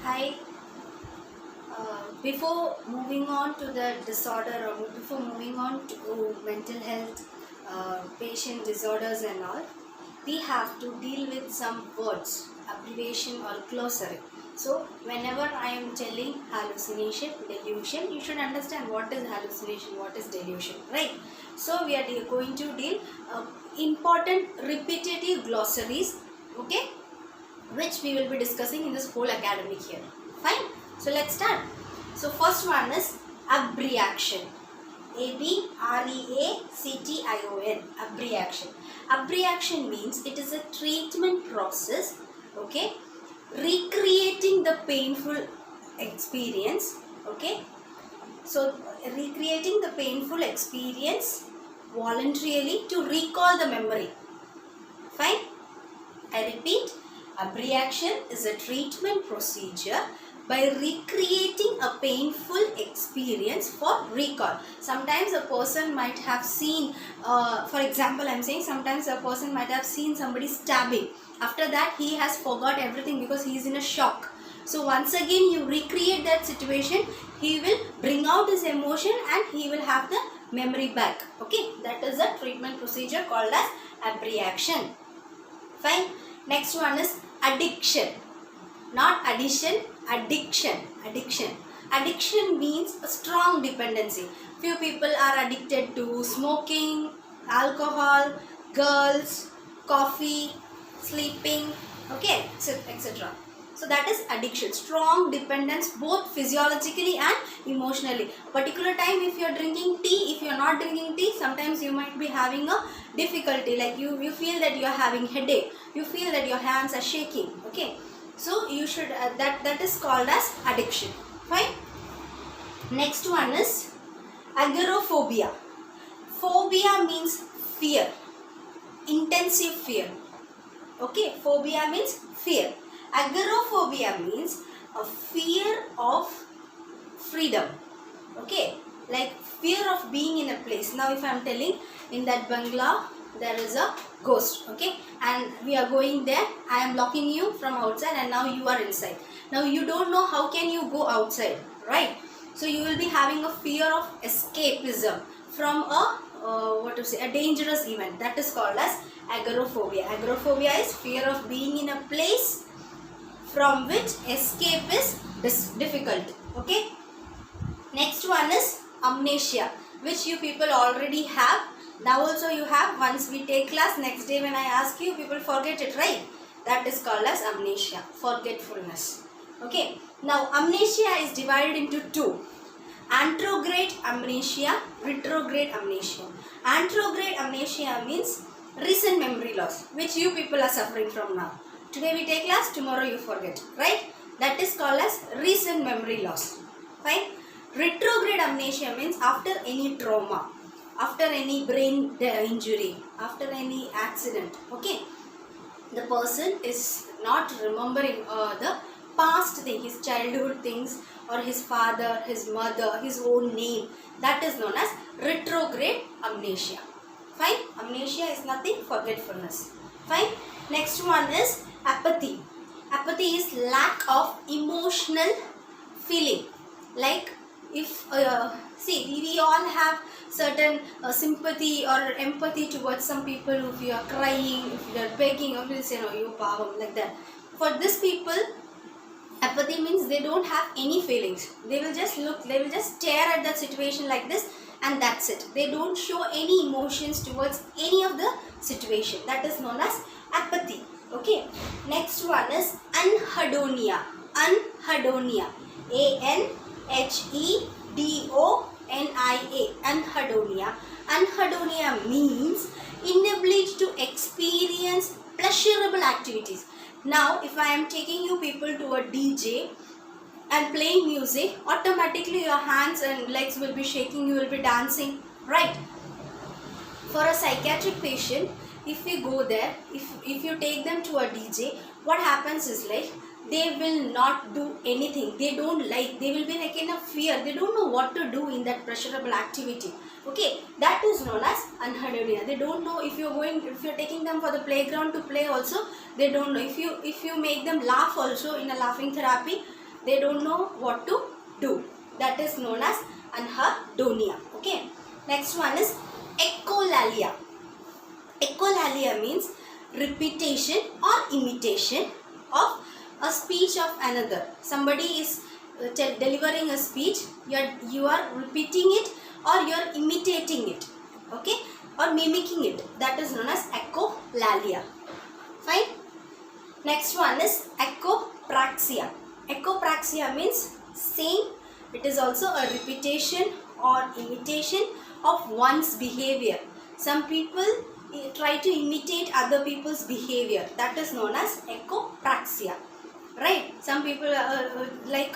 Hi. Before moving on to the disorder or before moving on to mental health, patient disorders and all, we have to deal with some words, abbreviation or glossary. So whenever I am telling hallucination, delusion, you should understand what is hallucination, what is delusion, right? So we are going to deal important repetitive glossaries, okay, which we will be discussing in this whole academic year. Fine. So let's start. So first one is abreaction. Abreaction. Abreaction. Abreaction means it is a treatment process, okay, recreating the painful experience, okay. So recreating the painful experience voluntarily to recall the memory. Fine. I repeat, abreaction is a treatment procedure by recreating a painful experience for recall. Sometimes a person might have seen, for example, I am saying sometimes a person might have seen somebody stabbing. After that, he has forgot everything because he is in a shock. So once again, you recreate that situation, he will bring out his emotion and he will have the memory back. Okay, that is a treatment procedure called as abreaction. Fine. Next one is addiction. Not addition, addiction. Addiction means a strong dependency. Few people are addicted to smoking, alcohol, girls, coffee, sleeping, okay, etc. So that is addiction. Strong dependence both physiologically and emotionally. Particular time if you are drinking tea, if you are not drinking tea, sometimes you might be having a difficulty. Like you feel that you are having headache. You feel that your hands are shaking. Okay. So you should that is called as addiction. Fine. Next one is agoraphobia. Phobia means fear. Intensive fear. Okay. Phobia means fear. Agoraphobia means a fear of freedom. Okay, like fear of being in a place. Now if I am telling in that bungalow there is a ghost, okay, and we are going there, I am locking you from outside and now you are inside. Now you don't know how can you go outside, right? So you will be having a fear of escapism from a a dangerous event. That is called as agoraphobia. Agoraphobia is fear of being in a place from which escape is difficult. Okay. Next one is amnesia, which you people already have. Now also you have. Once we take class, next day when I ask you, people forget it, right? That is called as amnesia, forgetfulness. Okay. Now amnesia is divided into two. Anterograde amnesia, retrograde amnesia. Anterograde amnesia means recent memory loss, which you people are suffering from now. Today we take class, tomorrow you forget, right? That is called as recent memory loss. Fine. Retrograde amnesia means after any trauma, after any brain injury, after any accident, okay, the person is not remembering the past thing, his childhood things or his father, his mother, his own name. That is known as retrograde amnesia. Fine. Amnesia is nothing, forgetfulness. Fine. Next one is apathy. Apathy is lack of emotional feeling. Like if see, we all have certain sympathy or empathy towards some people. If you are crying, if you are begging, or you say no, you pavam, like that. For these people, apathy means they don't have any feelings. They will just look, they will just stare at that situation like this and that's it. They don't show any emotions towards any of the situation. That is known as apathy. Okay. Next one is anhedonia. Anhedonia. Anhedonia. Anhedonia. Anhedonia means inability to experience pleasurable activities. Now, if I am taking you people to a DJ and playing music, automatically your hands and legs will be shaking, you will be dancing, right? For a psychiatric patient, if we go there, if you take them to a DJ, what happens is like they will not do anything. They don't like, they will be like in a fear. They don't know what to do in that pleasurable activity. Okay, that is known as anhedonia. They don't know if you're taking them for the playground to play also, they don't know. If you make them laugh also in a laughing therapy, they don't know what to do. That is known as anhedonia. Okay. Next one is echolalia. Echolalia means repetition or imitation of a speech of another. Somebody is delivering a speech, you are repeating it or you are imitating it, okay, or mimicking it. That is known as echolalia. Fine. Next one is echopraxia. Echopraxia means same. It is also a repetition or imitation of one's behavior. Some people try to imitate other people's behavior. That is known as echopraxia. Right? Some people like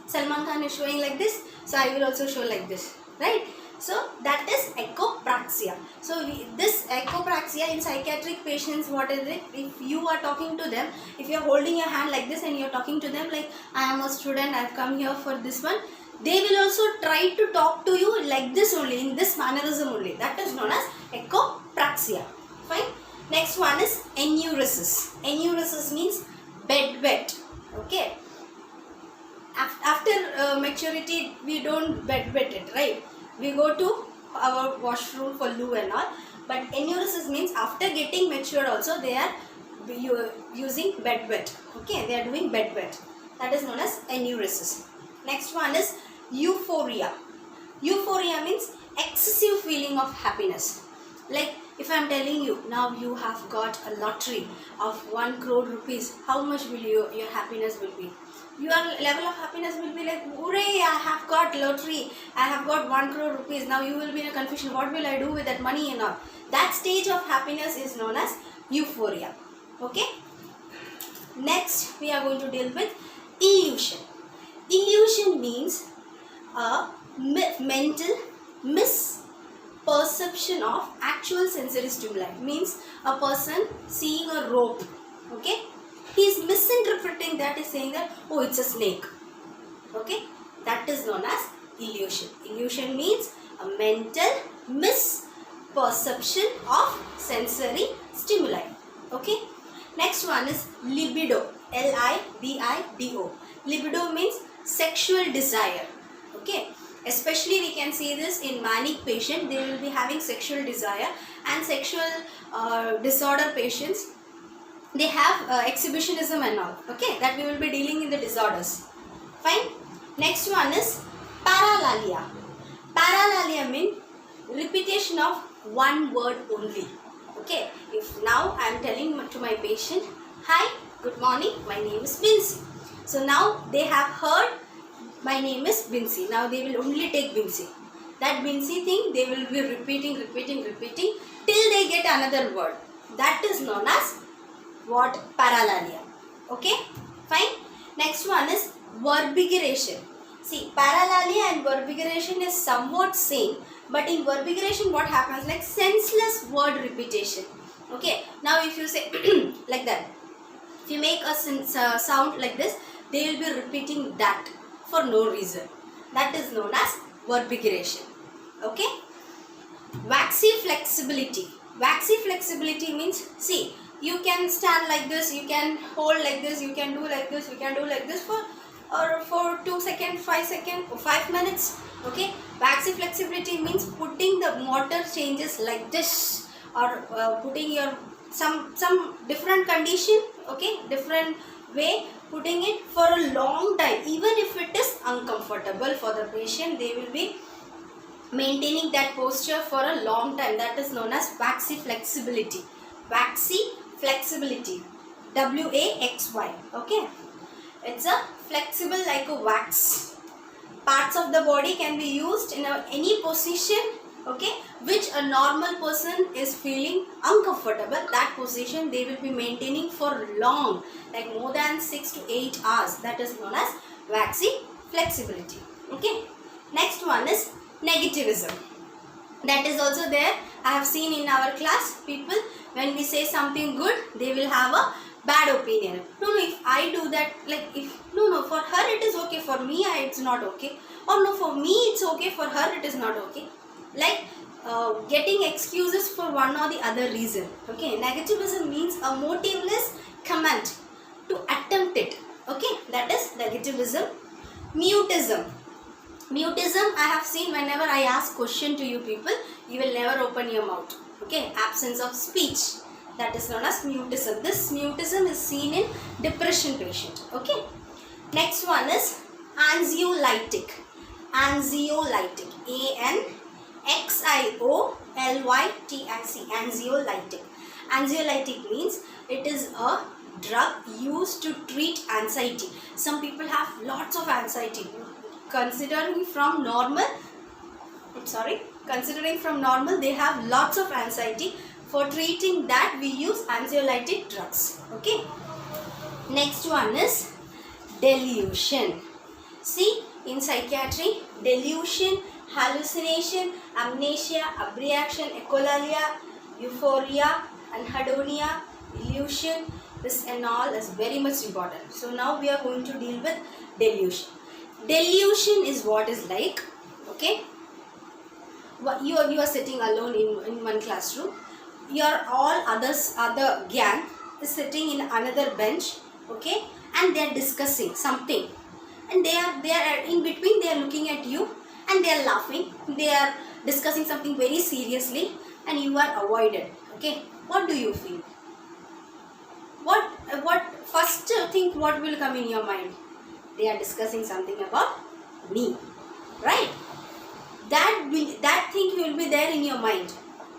Salman Khan is showing like this, so I will also show like this. Right? So that is echopraxia. So this echopraxia in psychiatric patients, what is it? If you are talking to them, if you are holding your hand like this and you are talking to them like, I am a student, I have come here for this one, they will also try to talk to you like this only, in this mannerism only. That is known as echopraxia. Fine. Next one is enuresis. Enuresis means bedwet. Okay. After maturity, we don't bedwet it, right? We go to our washroom for loo and all. But enuresis means after getting mature also they are using bedwet. Okay, they are doing bedwet. That is known as enuresis. Next one is euphoria. Euphoria means excessive feeling of happiness. Like if I am telling you, now you have got a lottery of 1 crore rupees, how much will your happiness will be? Your level of happiness will be like, hooray, I have got lottery, I have got 1 crore rupees. Now you will be in a confusion, what will I do with that money and all. That stage of happiness is known as euphoria. Okay. Next we are going to deal with illusion. Illusion means a mental misperception of actual sensory stimuli. Means a person seeing a rope, okay, he is misinterpreting that, is saying that, oh, it's a snake. Okay, that is known as illusion. Illusion means a mental misperception of sensory stimuli. Okay. Next one is libido. Libido. Libido means sexual desire. Okay. Especially we can see this in manic patient. They will be having sexual desire, and sexual disorder patients, they have exhibitionism and all. Okay. That we will be dealing in the disorders. Fine. Next one is paralalia. Paralalia means repetition of one word only. Okay. If now I am telling to my patient, hi, good morning, my name is Vincy. So now they have heard my name is Vincy. Now they will only take Vincy. That Vincy thing they will be repeating till they get another word. That is known as what? Paralalia. Okay. Fine. Next one is verbigeration. See, paralalia and verbigeration is somewhat same, but in verbigeration what happens? Like senseless word repetition. Okay. Now if you say like that, if you make a sound like this, they will be repeating that for no reason. That is known as verbigeration. Okay. Waxy flexibility. Waxy flexibility means, see, you can stand like this, you can hold like this, you can do like this, you can do like this for 2 seconds, 5 seconds, or 5 minutes. Okay. Waxy flexibility means putting the motor changes like this, or putting your some different condition, okay, different way, putting it for a long time. Even if it is uncomfortable for the patient, they will be maintaining that posture for a long time. That is known as waxy flexibility. Waxy flexibility. W-A-X-Y. Okay. It's a flexible like a wax. Parts of the body can be used in any position, okay, which a normal person is feeling uncomfortable. That position they will be maintaining for long, like more than 6 to 8 hours. That is known as waxy flexibility. Okay. Next one is negativism. That is also there. I have seen in our class, people, when we say something good, they will have a bad opinion. No, if I do that, like if, no, for her it is okay, for me it's not okay. Or no, for me it's okay, for her it is not okay. Like getting excuses for one or the other reason. Okay, negativism means a motiveless comment to attempt it. Okay, that is negativism. Mutism. Mutism, I have seen whenever I ask question to you people, you will never open your mouth. Okay, absence of speech. That is known as mutism. This mutism is seen in depression patient. Okay. Next one is anxiolytic. Anxiolytic. A-N-X-I-O-L-Y-T-I-C. Anxiolytic. Anxiolytic means it is a drug used to treat anxiety. Some people have lots of anxiety. Considering from normal, they have lots of anxiety. For treating that, we use anxiolytic drugs. Okay. Next one is delusion. See, in psychiatry, delusion, hallucination, amnesia, abreaction, echolalia, euphoria, anhedonia, illusion, this and all is very much important. So now we are going to deal with delusion. Delusion is what is like, okay, you are sitting alone in one classroom. Your other gang is sitting in another bench, okay, and they are discussing something, and they are in between, they are looking at you and they are laughing, they are discussing something very seriously, and you are avoided. Okay, what do you feel? What first thing what will come in your mind? They are discussing something about me, right? That thing will be there in your mind.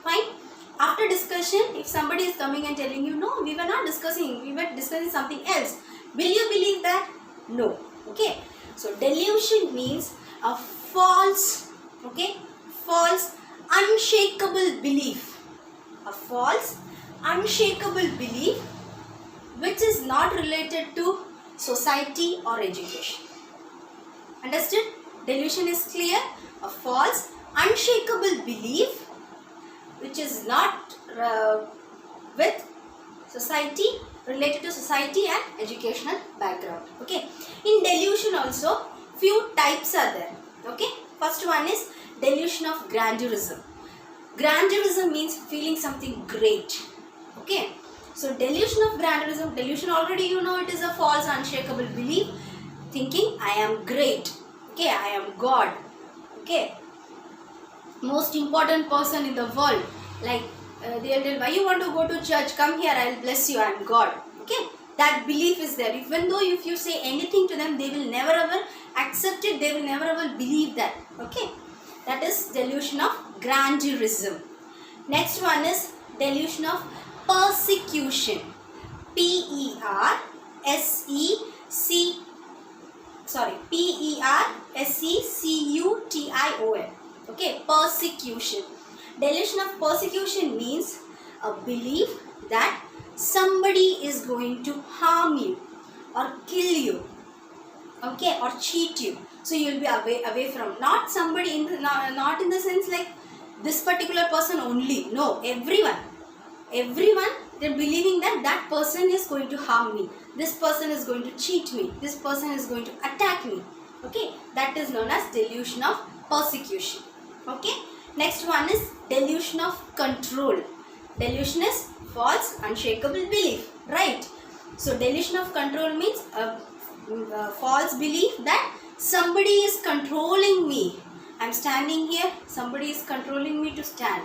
Fine. After discussion, if somebody is coming and telling you, no, we were not discussing, we were discussing something else, will you believe that? No. Okay. So delusion means a false, unshakable belief. A false, unshakable belief which is not related to society or education. Understood? Delusion is clear. A false, unshakable belief which is not with society, related to society and educational background. Okay. In delusion also, few types are there. Okay. First one is delusion of grandeurism. Grandeurism means feeling something great. Okay. So delusion of grandeurism, delusion already you know it is a false, unshakable belief, thinking I am great. Okay, I am God. Okay, most important person in the world. Like they will tell, why you want to go to church? Come here, I will bless you. I am God. Okay, that belief is there. Even though if you say anything to them, they will never ever accept it. They will never ever believe that. Okay, that is delusion of grandeurism. Next one is delusion of persecution. Persecution. Okay, persecution. Delusion of persecution means a belief that somebody is going to harm you or kill you, okay, or cheat you. So you will be away from, not somebody in the, not in the sense like this particular person only. No, everyone, they're believing that that person is going to harm me, this person is going to cheat me, this person is going to attack me. Okay, that is known as delusion of persecution. Okay, next one is delusion of control. Delusion is false, unshakable belief, right? So delusion of control means a false belief that somebody is controlling me. I'm standing here, somebody is controlling me to stand.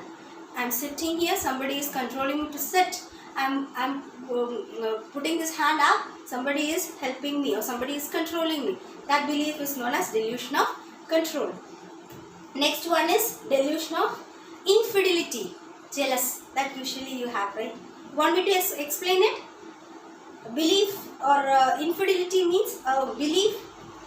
I'm sitting here, somebody is controlling me to sit. I'm putting this hand up, somebody is helping me or somebody is controlling me. That belief is known as delusion of control. Next one is delusion of infidelity, jealous, that usually you have, right? Want me to explain it? Belief or infidelity means a belief,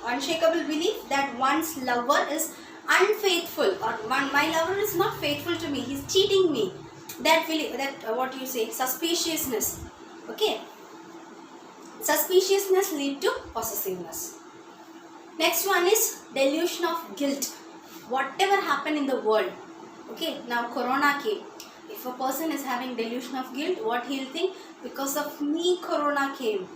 unshakable belief that one's lover is unfaithful, or my lover is not faithful to me, he's cheating me. That feeling, what you say, suspiciousness. Okay, suspiciousness lead to possessiveness. Next one is delusion of guilt. Whatever happened in the world, okay, now corona came, if a person is having delusion of guilt, what he'll think, because of me corona came.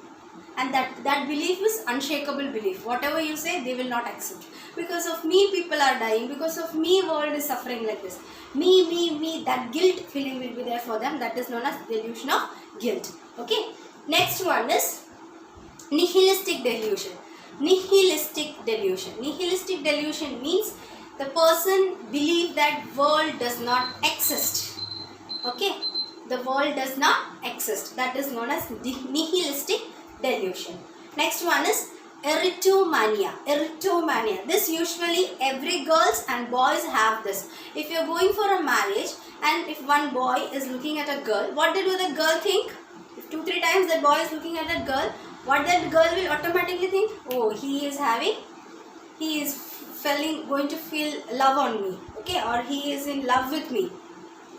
And that belief is unshakable belief. Whatever you say, they will not accept. Because of me, people are dying. Because of me, world is suffering like this. Me. That guilt feeling will be there for them. That is known as delusion of guilt. Okay. Next one is Nihilistic delusion. Nihilistic delusion. Nihilistic delusion means the person believes that world does not exist. Okay, the world does not exist. That is known as nihilistic delusion. Next one is erotomania. Erotomania. This usually every girls and boys have this. If you are going for a marriage and if one boy is looking at a girl, what did the girl think? If 2-3 times that boy is looking at that girl, what that girl will automatically think? Oh, he is going to feel love on me, okay, or he is in love with me,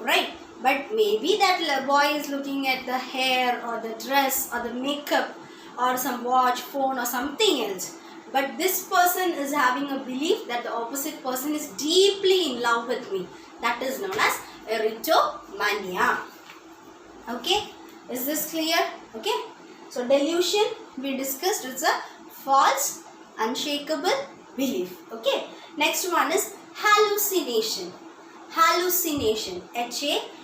right? But maybe that boy is looking at the hair or the dress or the makeup or some watch, phone or something else. But this person is having a belief that the opposite person is deeply in love with me. That is known as erotomania. Okay, is this clear? Okay, so delusion we discussed is a false, unshakable belief. Okay, next one is hallucination. Hallucination. Hallucination.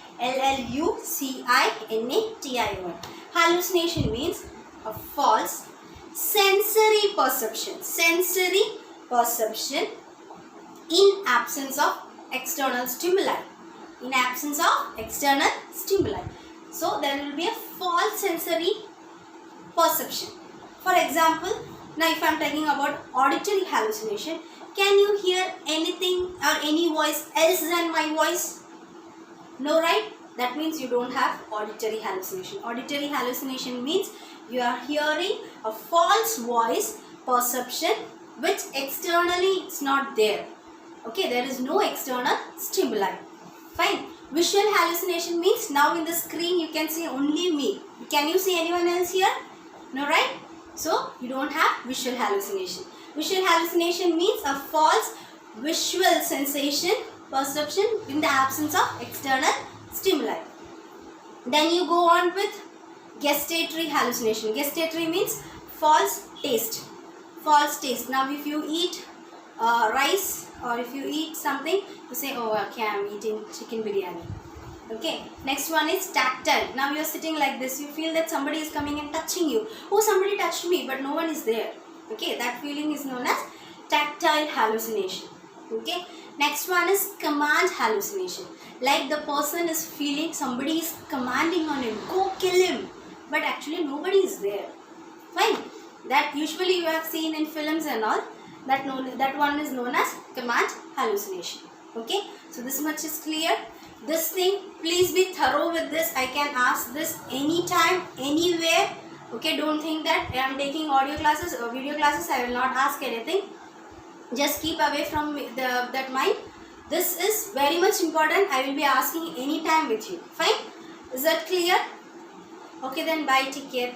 Hallucination means a false sensory perception. Sensory perception in absence of external stimuli. In absence of external stimuli. So there will be a false sensory perception. For example, now if I am talking about auditory hallucination, can you hear anything or any voice else than my voice? No, right? That means you don't have auditory hallucination. Auditory hallucination means you are hearing a false voice perception which externally it's not there. Okay, there is no external stimuli. Fine. Visual hallucination means now in the screen you can see only me. Can you see anyone else here? No, right? So you don't have visual hallucination. Visual hallucination means a false visual sensation perception in the absence of external stimuli. Then you go on with gustatory hallucination. Gustatory means false taste. False taste. Now if you eat rice or if you eat something, you say, oh okay, I am eating chicken biryani. Okay, next one is tactile. Now you are sitting like this, you feel that somebody is coming and touching you. Oh, somebody touched me, but no one is there. Okay, that feeling is known as tactile hallucination. Okay, next one is command hallucination. Like the person is feeling somebody is commanding on him, go kill him, but actually nobody is there. Fine, that usually you have seen in films and all. That one is known as command hallucination. Okay, so this much is clear. This thing, please be thorough with this. I can ask this anytime, anywhere. Okay, don't think that I am taking audio classes or video classes. I will not ask anything. Just keep away from that mind. This is very much important. I will be asking anytime with you. Fine? Is that clear? Okay then, bye. Take care.